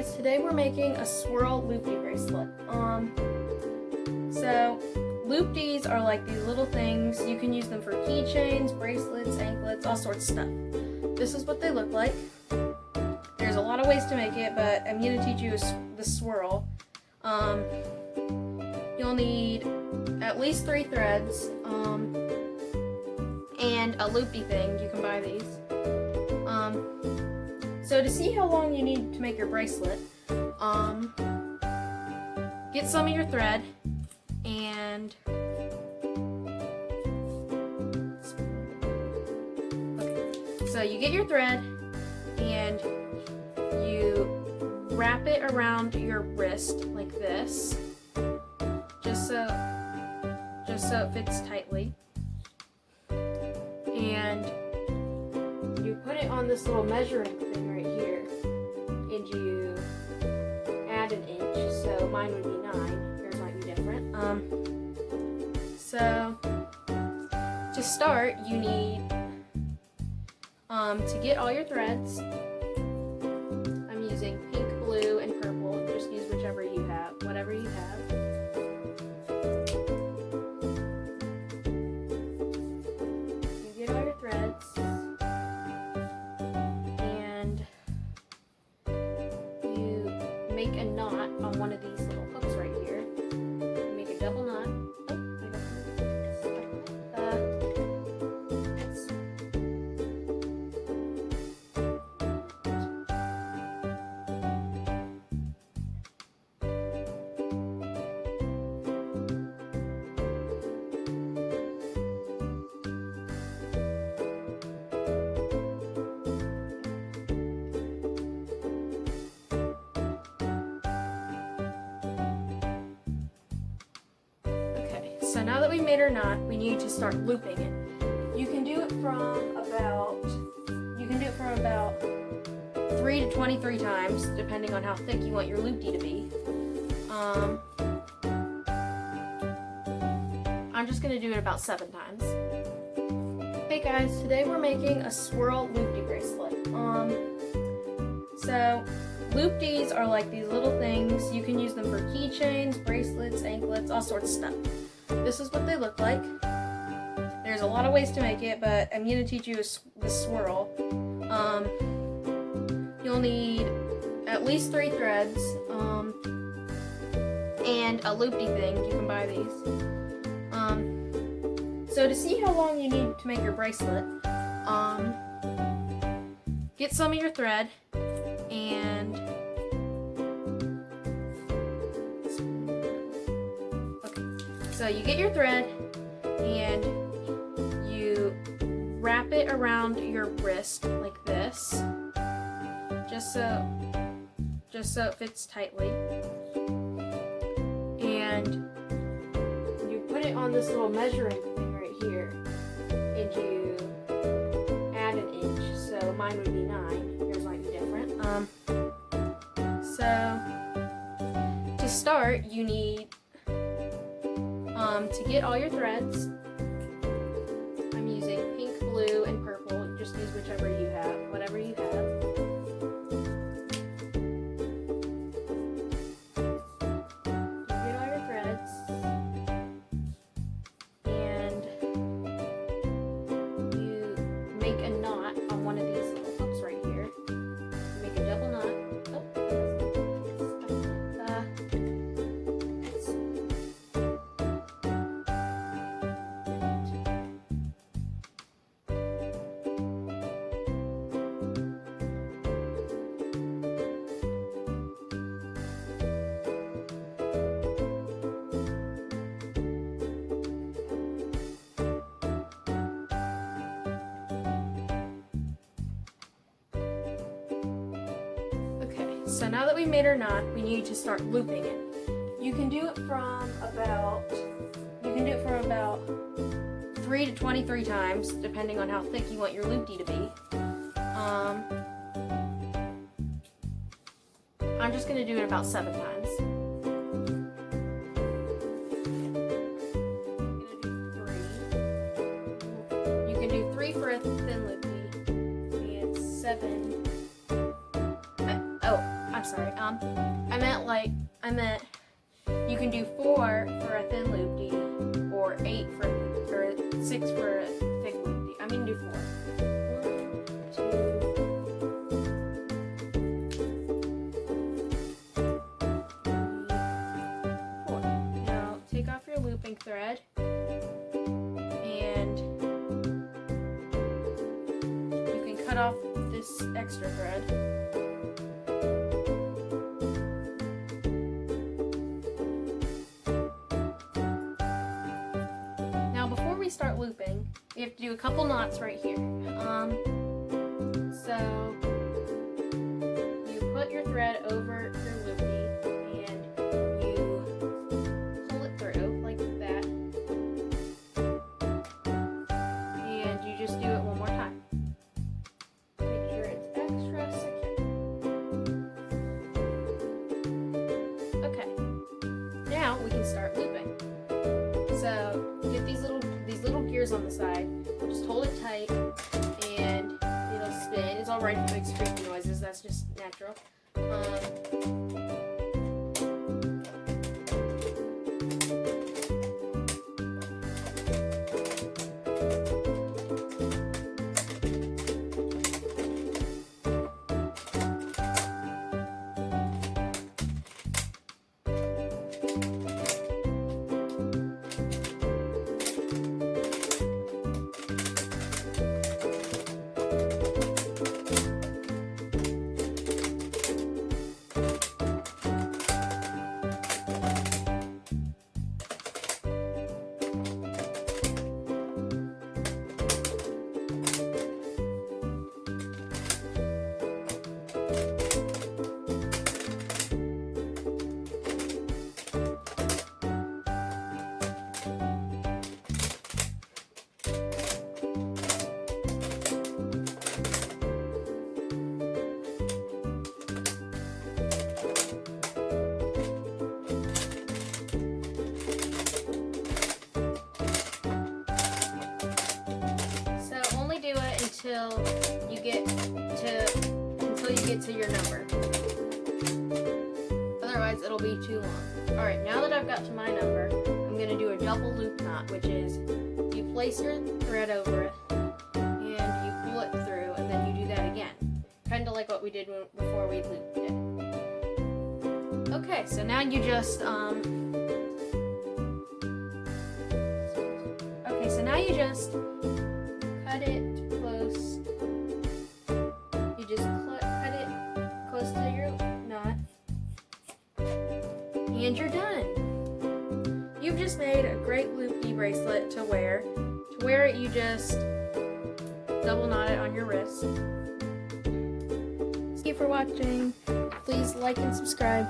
guys, today we're making a swirl loopy bracelet. So loopdies are like these little things. You can use them for keychains, bracelets, anklets, all sorts of stuff. This is what they look like. There's a lot of ways to make it, but I'm going to teach you the swirl. You'll need at least 3 threads and a loopy thing. You can buy these. So to see how long you need to make your bracelet, get some of your thread and so you get your thread and you wrap it around your wrist like this, just so it fits tightly, and you put it on this little measuring thing right here, and you add an inch. So mine would be 9. Yours might be different. So to start, you need to get all your threads. I'm using pink, blue, and purple. Just use whichever you have, whatever you have. You get all your threads. Make a knot on one of these little hooks right here. Make a double knot. So now that we made our knot, we need to start looping it. You can do it from about 3 to 23 times, depending on how thick you want your loopy to be. I'm just going to do it about 7 times. Hey guys, today we're making a swirl loopy bracelet. So loopdies are like these little things. You can use them for keychains, bracelets, anklets, all sorts of stuff. This is what they look like. There's a lot of ways to make it, but I'm going to teach you the swirl. You'll need at least 3 threads and a loopy thing. You can buy these. So to see how long you need to make your bracelet, get some of your thread and so you get your thread and you wrap it around your wrist like this, just so it fits tightly, and you put it on this little measuring thing right here, and you add an inch. So mine would be 9. Yours might be different. So to start, you need to get all your threads. I'm using pink, blue, and purple. Just use whichever you have, whatever you have. You get all your threads and you make a knot on one of these little hooks right here. Make a double knot. So now that we made our knot, we need to start looping it. You can do it from about 3 to 23 times, depending on how thick you want your loopy to be. I'm just going to do it about 7 times. You can do 3 for a thin loopy, and 7. Oh, I'm I'm sorry. I meant you can do 4 for a thin loopy, or 8 or 6 for a thick loopy. I'm gonna do 4. 4. Now take off your looping thread, and you can cut off this extra thread. Start looping, we have to do a couple knots right here. So you put your thread over your loopy and you pull it through like that, and you just do it one more time. Make sure it's extra secure. Okay, now we can start looping. So get these little gears on the side, just hold it tight and it'll spin. It's alright if it makes creaky noises, that's just natural. Until you get to your number. Otherwise it'll be too long. Alright, now that I've got to my number, I'm going to do a double loop knot, which is you place your thread over it and you pull it through, and then you do that again. Kind of like what we did before we looped it. Okay, so now you just cut it close. You just cut it close to your knot, and you're done. You've just made a great loopy bracelet to wear. To wear it, you just double knot it on your wrist. Thank you for watching. Please like and subscribe.